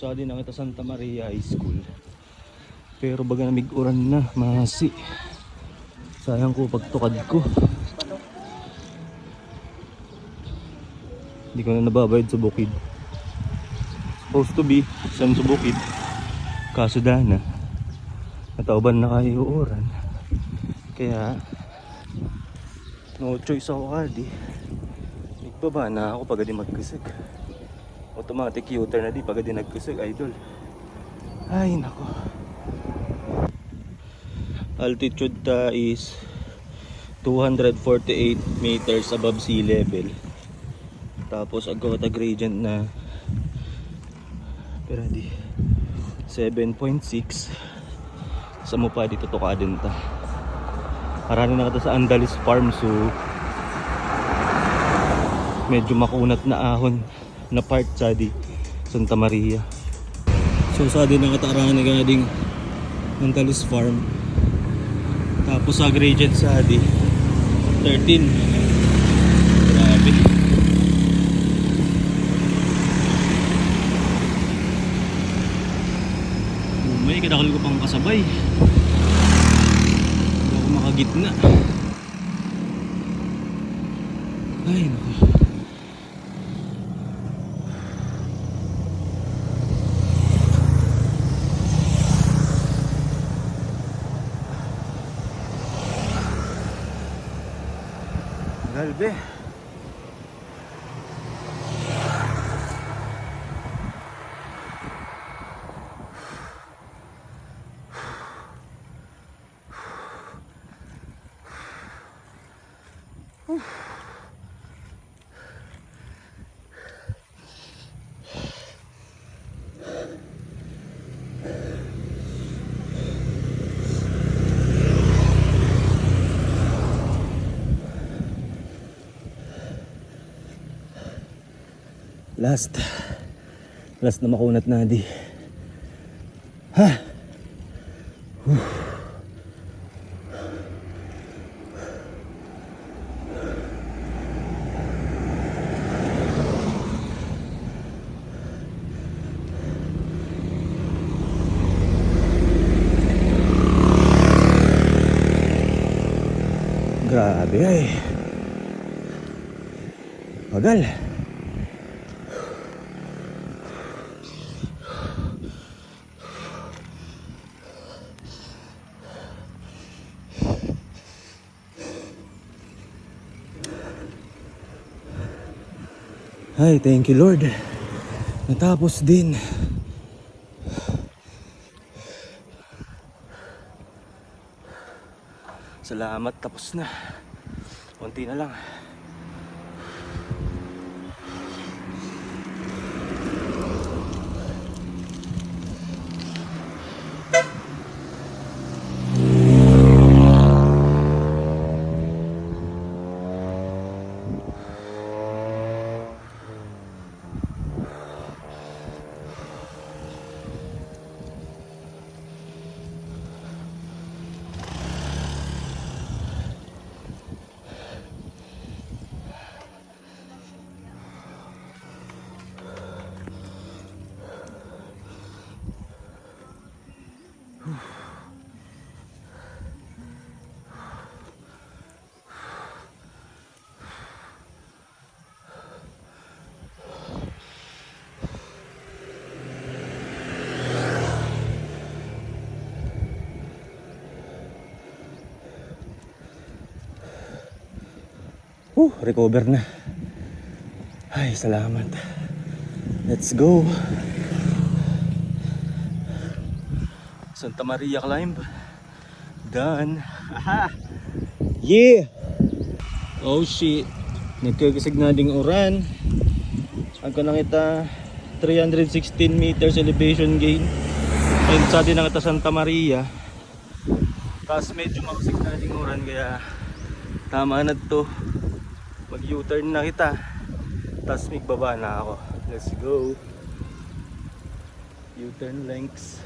sa din ang ito Santa Maria High School. Pero baga namig-uran na, masi. Sayang ko pagtukad ko. Hindi ko na nababayad sa bukid. Supposed to be isang sa bukid. Kaso dana natauban na kayo oran. Kaya no choice ako kadi. Nagbaba na ako pag di magkusig. Automatic U-turn na di pag di nagkusig, idol. Ay nako. Altitude is 248 meters above sea level. Tapos agkawat gradient na pero di 7.6 sa mo pa dito to kadin ta. Marami na kata sa Andalis Farm, so medyo makunat na ahon na part sa di Santa Maria. So sa din ang katarahan na gading Andalis Farm. Tapos sa gradient sa di 13. Grabe. May kadakal ko pang kasabay. Hindi ako makagitna. Ay naku. Galbe. Last na makunat na di. Ha? Grabe ay. Bagal. Ay, thank you Lord. Natapos din. Salamat, tapos na. Konti na lang. Recover na. Ay, salamat. Let's go. Santa Maria climb. Done. Aha. Yeah. Oh shit. Nagkagisig na ding uran. Ang kanang ita 316 meters elevation gain. And sa din ang ita Santa Maria. Tapos medyo makusig na ding uran kaya tama na to. Mag U-turn na kita. Tapos magbaba na ako. Let's go. U-turn lengths.